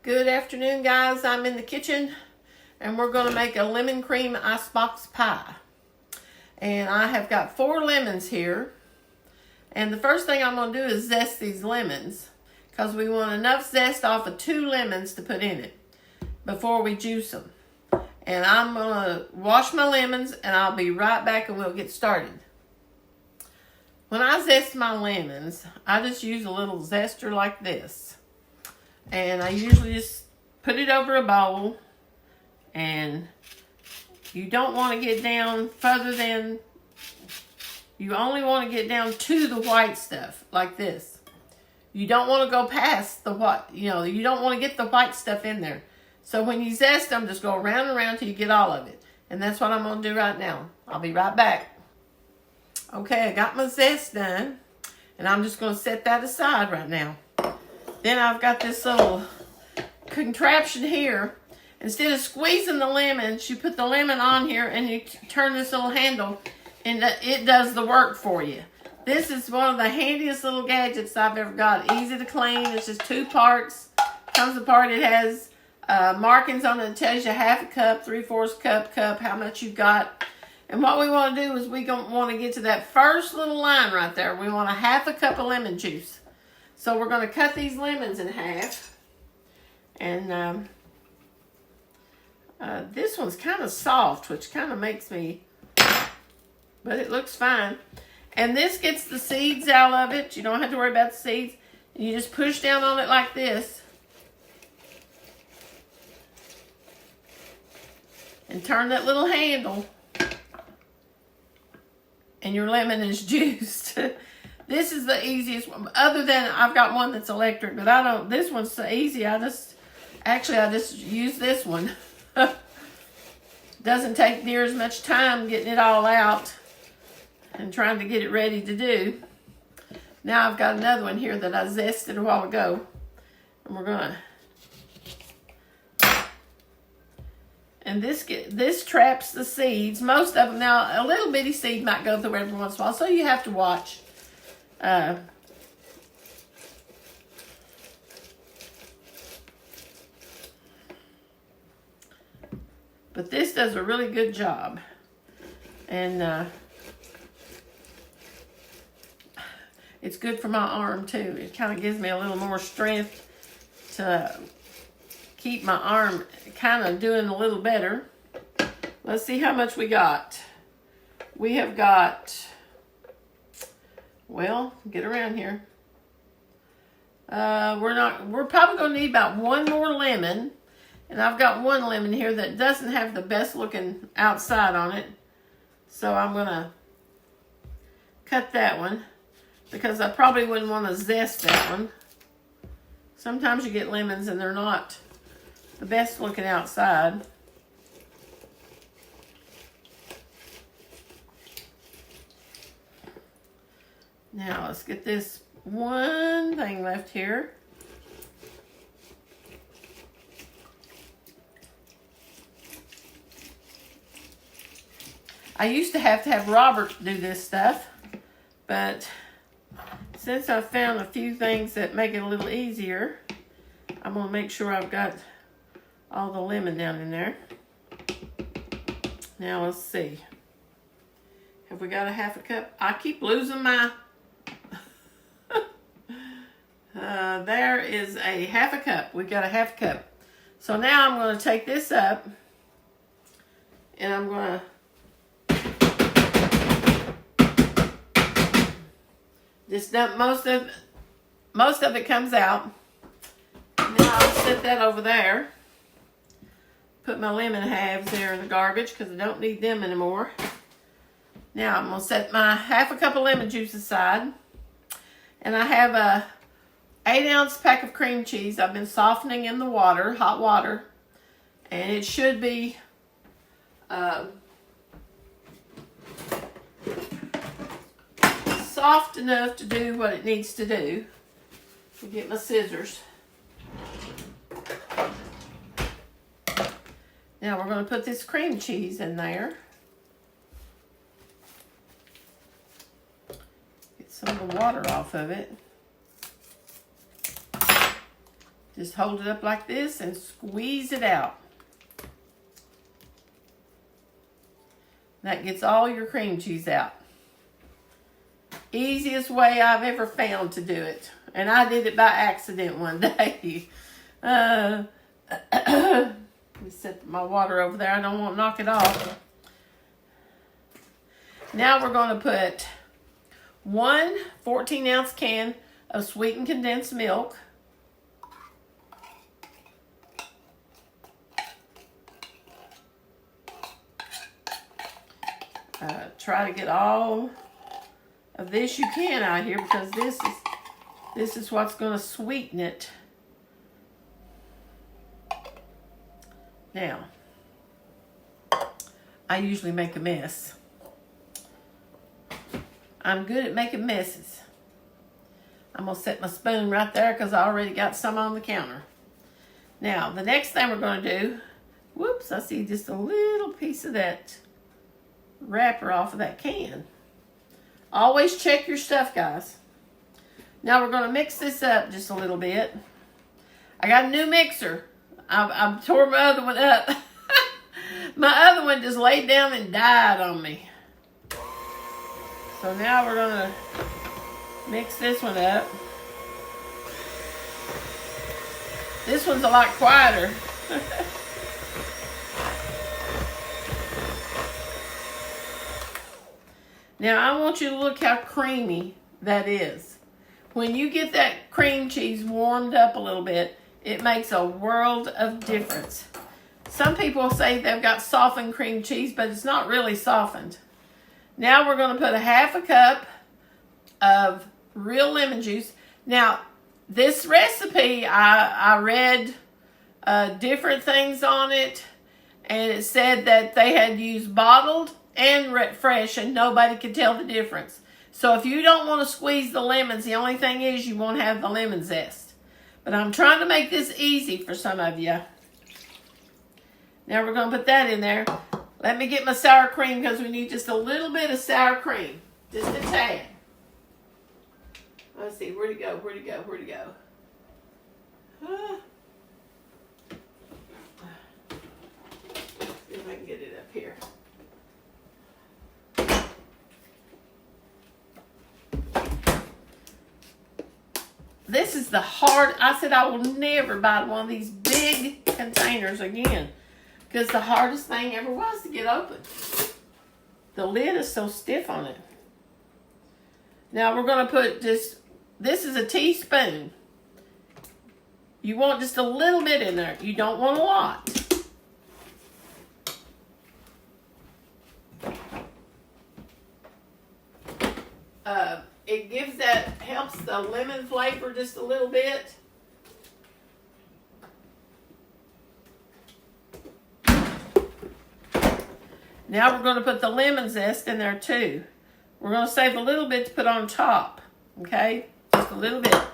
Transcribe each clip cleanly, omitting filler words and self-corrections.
Good afternoon, guys. I'm in the kitchen and we're going to make a lemon cream icebox pie. And I have got 4 lemons here. And the first thing I'm going to do is zest these lemons because we want enough zest off of 2 lemons to put in it before we juice them. And I'm going to wash my lemons and I'll be right back and we'll get started. When I zest my lemons, I just use a little zester like this. And I usually just put it over a bowl, and you don't want to get down further than, you only want to get down to the white stuff, like this. You don't want to go past the white, you don't want to get the white stuff in there. So when you zest them, just go around and around till you get all of it. And that's what I'm going to do right now. I'll be right back. Okay, I got my zest done, and I'm just going to set that aside right now. Then I've got this little contraption here. Instead of squeezing the lemons, you put the lemon on here and you turn this little handle and it does the work for you. This is one of the handiest little gadgets I've ever got. Easy to clean. It's just 2 parts. Comes apart. It has markings on it that tells you 1/2 cup, 3/4 cup, how much you've got. And what we want to do is we want to get to that first little line right there. We want 1/2 cup of lemon juice. So we're going to cut these lemons in half. And this one's kind of soft, which kind of makes me, but it looks fine. And this gets the seeds out of it. You don't have to worry about the seeds. You just push down on it like this. And turn that little handle. And your lemon is juiced. This is the easiest one, other than I've got one that's electric, but this one's so easy. I just use this one. Doesn't take near as much time getting it all out and trying to get it ready to do. Now I've got another one here that I zested a while ago. And we're gonna, and this traps the seeds. Most of them, now a little bitty seed might go through every once in a while, so you have to watch. But this does a really good job. And it's good for my arm too. It kind of gives me a little more strength to keep my arm kind of doing a little better. Let's see how much we got. We have got, well, get around here. We're probably going to need about 1 more lemon. And I've got 1 lemon here that doesn't have the best looking outside on it. So I'm going to cut that one because I probably wouldn't want to zest that one. Sometimes you get lemons and they're not the best looking outside. Now let's get this one thing left here. I used to have Robert do this stuff, but since I've found a few things that make it a little easier, I'm going to make sure I've got all the lemon down in there. Now let's see. Have we got 1/2 cup? I keep losing my... there is a 1/2 cup. We've got 1/2 cup. So now I'm going to take this up and I'm going to just dump most of it comes out. And then I'll set that over there. Put my lemon halves there in the garbage because I don't need them anymore. Now I'm going to set my 1/2 cup of lemon juice aside. And I have a 8-ounce pack of cream cheese. I've been softening in the water, hot water. And it should be soft enough to do what it needs to do. I'll get my scissors. Now we're going to put this cream cheese in there. Get some of the water off of it. Just hold it up like this and squeeze it out. That gets all your cream cheese out. Easiest way I've ever found to do it. And I did it by accident one day. Let me set my water over there. I don't want to knock it off. Now we're going to put one 14-ounce can of sweetened condensed milk. Try to get all of this you can out here because this is what's going to sweeten it. Now, I usually make a mess. I'm good at making messes. I'm going to set my spoon right there because I already got some on the counter. Now, the next thing we're going to do, whoops, I see just a little piece of that wrapper off of that can. Always check your stuff, guys. Now we're going to mix this up just a little bit. I got a new mixer. I tore my other one up. My other one just laid down and died on me. So now we're going to mix this one up. This one's a lot quieter. Now, I want you to look how creamy that is. When you get that cream cheese warmed up a little bit, it makes a world of difference. Some people say they've got softened cream cheese, but it's not really softened. Now we're going to put a half a cup of real lemon juice. Now, this recipe, I read different things on it, and it said that they had used bottled and fresh, and nobody could tell the difference. So if you don't want to squeeze the lemons, the only thing is you won't have the lemon zest. But I'm trying to make this easy for some of you. Now we're going to put that in there. Let me get my sour cream because we need just a little bit of sour cream. Just a tad. Let's see, where'd it go? Where'd it go? Where'd it go? See if I can get it up here. This is the hard, I said I will never buy one of these big containers again. Because the hardest thing ever was to get open. The lid is so stiff on it. Now we're going to put just, this is a teaspoon. You want just a little bit in there. You don't want a lot. It gives that, helps the lemon flavor just a little bit. Now we're going to put the lemon zest in there too. We're going to save a little bit to put on top. Okay? Just a little bit. Let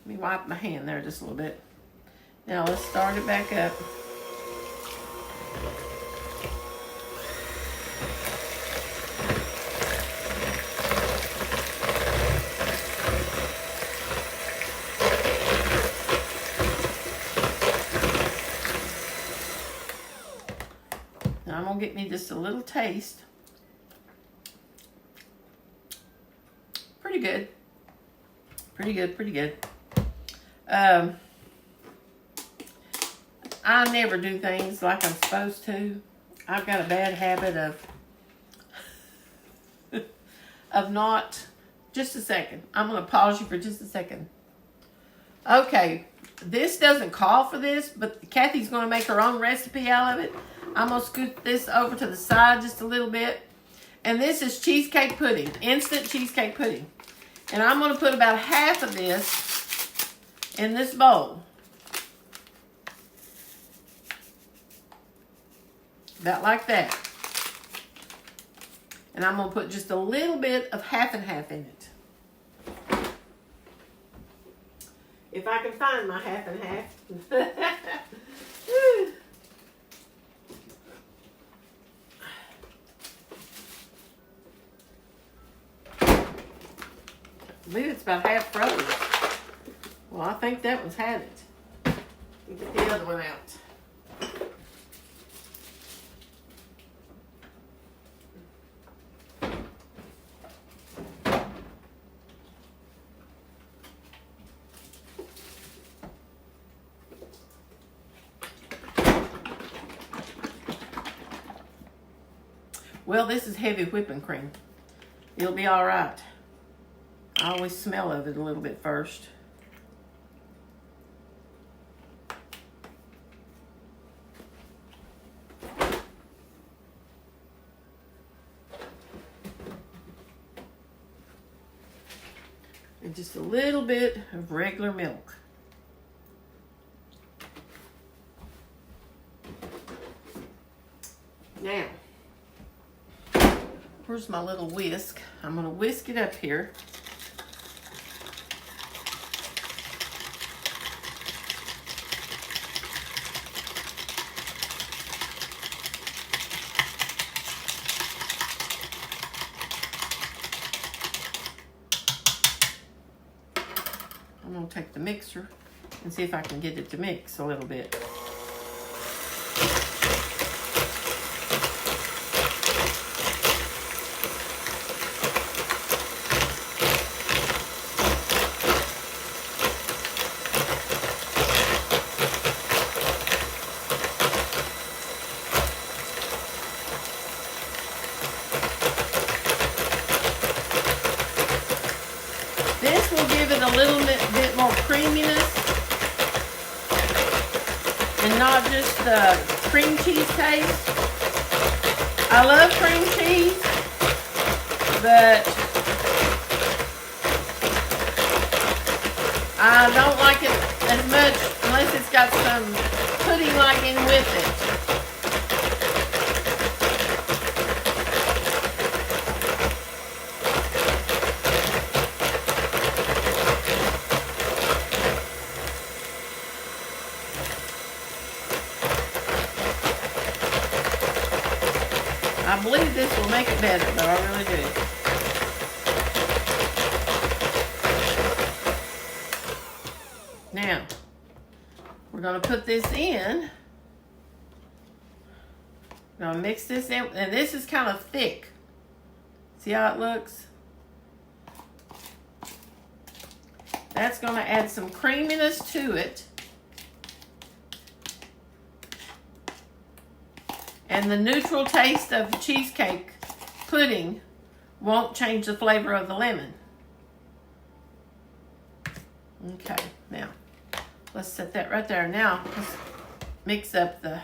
me wipe my hand there just a little bit. Now let's start it back up. Now I'm going to get me just a little taste. Pretty good. Pretty good, pretty good. I never do things like I'm supposed to. I've got a bad habit of not. Just a second. I'm going to pause you for just a second. Okay. This doesn't call for this, but Kathy's going to make her own recipe out of it. I'm going to scoot this over to the side just a little bit. And this is cheesecake pudding. Instant cheesecake pudding. And I'm going to put about half of this in this bowl. About like that. And I'm going to put just a little bit of half and half in it. If I can find my half and half. I believe it's about half frozen. Well, I think that one's had it. Get the other one out. Well, this is heavy whipping cream. It'll be all right. I always smell of it a little bit first. And just a little bit of regular milk. Now, where's my little whisk? I'm going to whisk it up here. I'm going to take the mixer and see if I can get it to mix a little bit. This will give it a little bit more creaminess and not just the cream cheese taste. I love cream cheese, but I don't like it as much unless it's got some pudding-like in with it. I believe this will make it better, but I really do. Now, we're going to put this in. We're going to mix this in, and this is kind of thick. See how it looks? That's going to add some creaminess to it. And the neutral taste of the cheesecake pudding won't change the flavor of the lemon. Okay, now let's set that right there. Now let's mix up the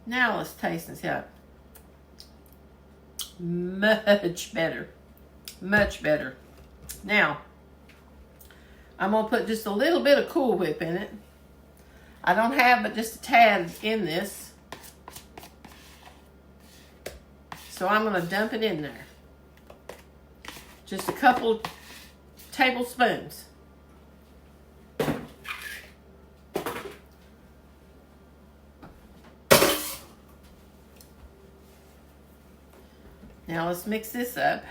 Now let's taste and see how. Much better. Much better. Now, I'm going to put just a little bit of Cool Whip in it. I don't have but just a tad in this. So I'm going to dump it in there. Just a couple tablespoons. Now let's mix this up.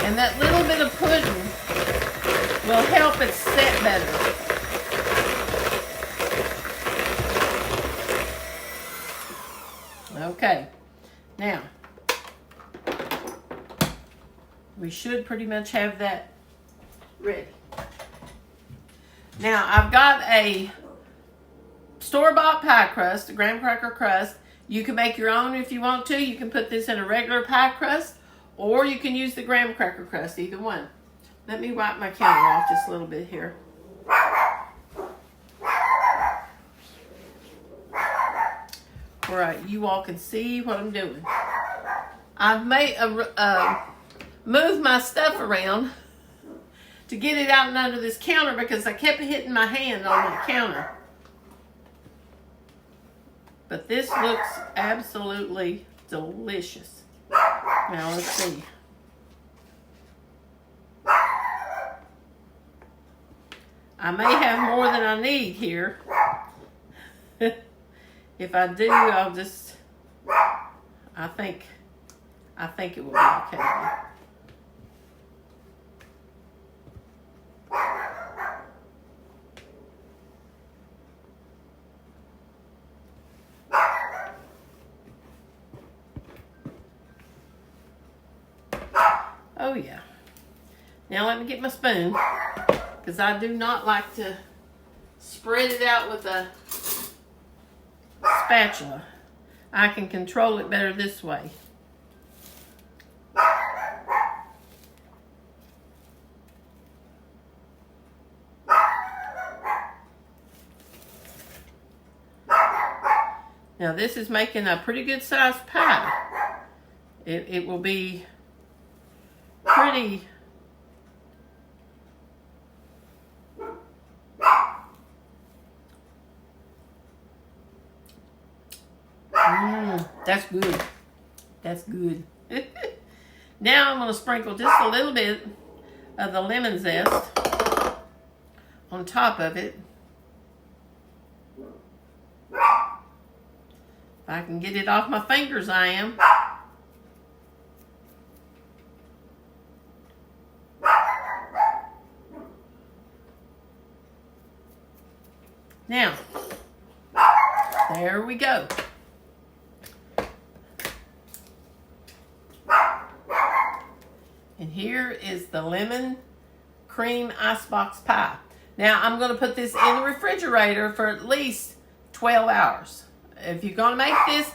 And that little bit of pudding will help it set better. Okay, now we should pretty much have that ready. Now, I've got a store-bought pie crust, a graham cracker crust. You can make your own if you want to. You can put this in a regular pie crust, or you can use the graham cracker crust, either one. Let me wipe my counter off just a little bit here. where you all can see what I'm doing. I've moved my stuff around to get it out and under this counter because I kept hitting my hand on the counter. But this looks absolutely delicious. Now let's see. I may have more than I need here. If I do, I'll just, I think it will be okay. Oh yeah. Now let me get my spoon, because I do not like to spread it out with a spatula. I can control it better this way. Now this is making a pretty good sized pie. It will be pretty that's good. That's good. Now I'm going to sprinkle just a little bit of the lemon zest on top of it. If I can get it off my fingers, I am. Now, there we go. And here is the lemon cream icebox pie. Now, I'm going to put this in the refrigerator for at least 12 hours. If you're going to make this,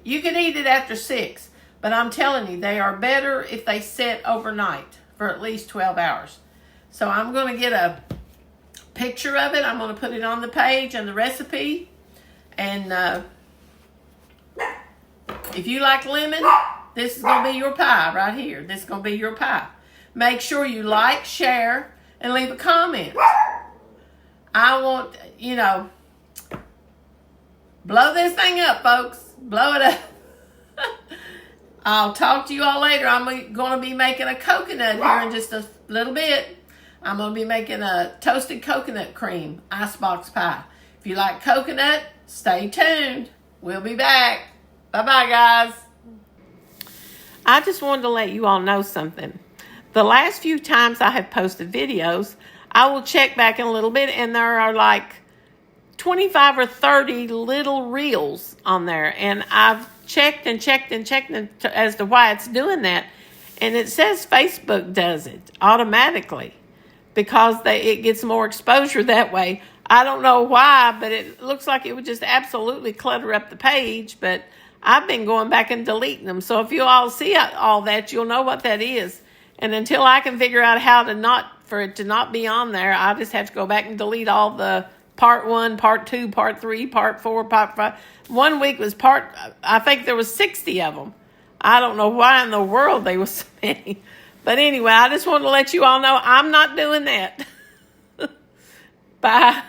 you can eat it after 6. But I'm telling you, they are better if they sit overnight for at least 12 hours. So I'm going to get a picture of it. I'm going to put it on the page and the recipe. And if you like lemon, this is going to be your pie right here. This is going to be your pie. Make sure you like, share, and leave a comment. I want, blow this thing up, folks. Blow it up. I'll talk to you all later. I'm going to be making a coconut here in just a little bit. I'm going to be making a toasted coconut cream icebox pie. If you like coconut, stay tuned. We'll be back. Bye-bye, guys. I just wanted to let you all know something. The last few times I have posted videos, I will check back in a little bit, and there are like 25 or 30 little reels on there. And I've checked and checked and checked as to why it's doing that. And it says Facebook does it automatically because it gets more exposure that way. I don't know why, but it looks like it would just absolutely clutter up the page. But I've been going back and deleting them. So if you all see all that, you'll know what that is. And until I can figure out how for it to not be on there, I just have to go back and delete all the part 1, part 2, part 3, part 4, part 5. 1 week was I think there was 60 of them. I don't know why in the world they were so many. But anyway, I just wanted to let you all know I'm not doing that. Bye.